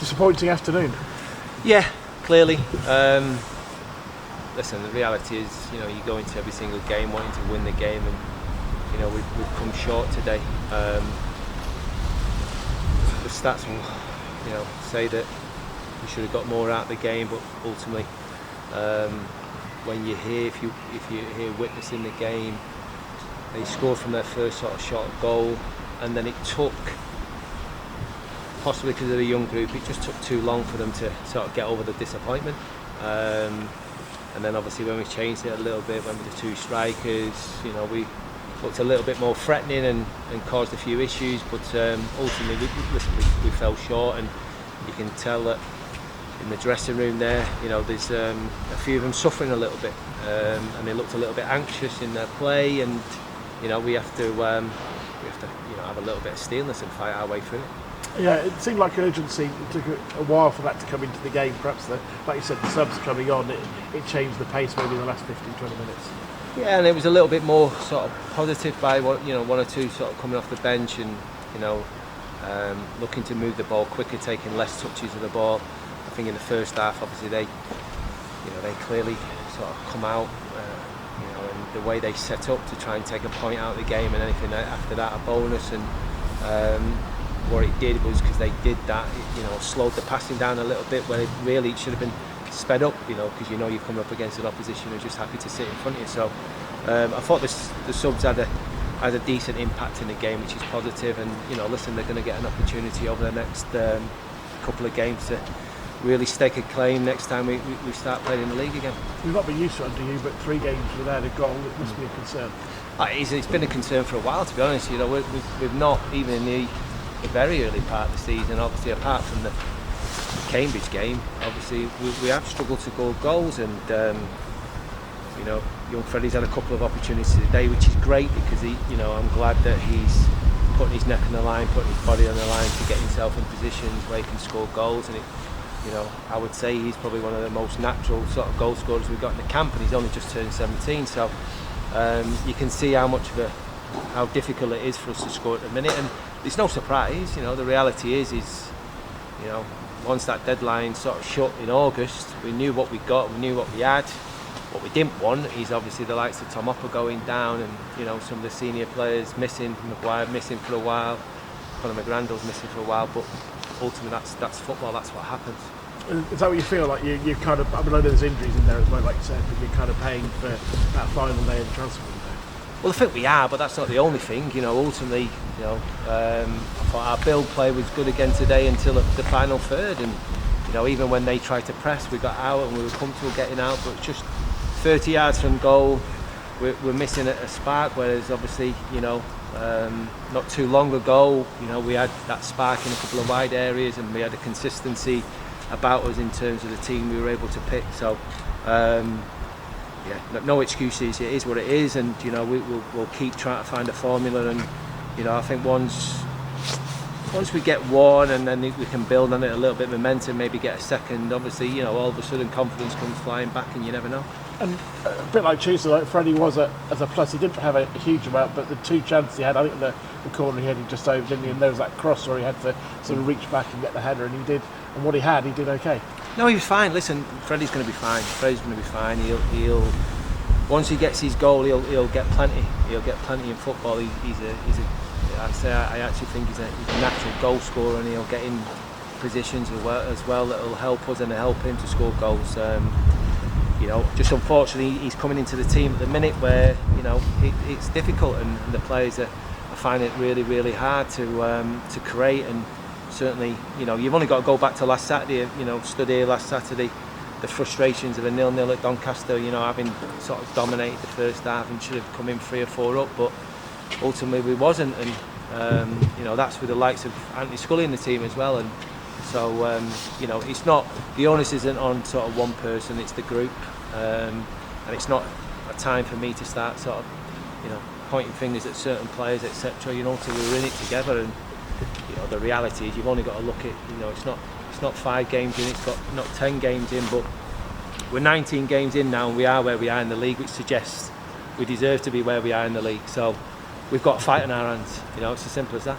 Disappointing afternoon. Yeah, clearly. Listen, the reality is, you go into every single game wanting to win the game, and we've come short today. The stats will, say that we should have got more out of the game, but ultimately, when you're here, if you're here witnessing the game, they scored from their first sort of shot at goal, and then it took, possibly because of the young group, it just took too long for them to sort of get over the disappointment. And then obviously when we changed it a little bit, when with the two strikers, we looked a little bit more threatening and caused a few issues, but ultimately we fell short, and you can tell that in the dressing room there, there's a few of them suffering a little bit, and they looked a little bit anxious in their play, and we have to have a little bit of steelness and fight our way through it. Yeah, it seemed like urgency. It took a while for that to come into the game. Perhaps, like you said, the subs coming on, it changed the pace maybe in the last 15-20 minutes. Yeah, and it was a little bit more sort of positive by one or two sort of coming off the bench and looking to move the ball quicker, taking less touches of the ball. I think in the first half, obviously they clearly sort of come out, and the way they set up to try and take a point out of the game, and anything after that a bonus. And what it did was, because they did that, it slowed the passing down a little bit, where it really should have been sped up, because you're coming up against an opposition who's just happy to sit in front of you. So I thought the subs had a decent impact in the game, which is positive. And listen, they're going to get an opportunity over the next couple of games to really stake a claim next time we start playing in the league again. We've not been used to it under you, but 3 games without a goal, it must be a concern. It's been a concern for a while, to be honest. We've not, even in the very early part of the season, obviously apart from the Cambridge game, obviously we have struggled to goal goals, and young Freddy's had a couple of opportunities today, which is great, because I'm glad that he's putting his neck on the line, putting his body on the line to get himself in positions where he can score goals. And I would say he's probably one of the most natural sort of goal scorers we've got in the camp, and he's only just turned 17, so you can see how difficult it is for us to score at the minute. And it's no surprise, the reality is once that deadline sort of shut in August, we knew what we got, we knew what we had. What we didn't want is obviously the likes of Tom Hopper going down, and some of the senior players missing, Maguire missing for a while, Conor McGrandle's missing for a while, but ultimately that's football, that's what happens. Is that what you feel like? You kind of, I know there's injuries in there as well, like you said, but you're kind of paying for that final day of the transfer window. Well, I think we are, but that's not the only thing. Ultimately, I thought our build play was good again today until the final third, and even when they tried to press, we got out and we were comfortable getting out, but just 30 yards from goal, we're missing a spark. Whereas obviously, not too long ago, we had that spark in a couple of wide areas, and we had a consistency about us in terms of the team we were able to pick. So. No excuses. It is what it is, and we'll keep trying to find a formula. And I think once we get one, and then we can build on it a little bit of momentum, maybe get a second. Obviously, all of a sudden confidence comes flying back, and you never know. And a bit like Tuesday, like Freddy was as a plus. He didn't have a huge amount, but the 2 chances he had, I think the corner he headed just over, didn't he? And there was that cross where he had to sort of reach back and get the header, and he did. And what he did okay. No, he was fine. Listen, Freddy's going to be fine. Freddy's going to be fine. He'll once he gets his goal, he'll get plenty. He'll get plenty in football. I actually think he's a natural goal scorer, and he'll get in positions as well that'll help us and help him to score goals. Just unfortunately, he's coming into the team at the minute where it's difficult, and the players are finding it really, really hard to create. And certainly, you've only got to go back to last Saturday. Stood here last Saturday, the frustrations of a 0-0 at Doncaster. Having sort of dominated the first half and should have come in 3 or 4 up, but ultimately we wasn't. And that's with the likes of Anthony Scully in the team as well. And so it's not, the onus isn't on sort of one person; it's the group. And it's not a time for me to start sort of pointing fingers at certain players, etc. So we're in it together. And the reality is you've only got to look at, it's not 5 games in, it's got not 10 games in, but we're 19 games in now, and we are where we are in the league, which suggests we deserve to be where we are in the league. So we've got a fight on our hands. It's as simple as that.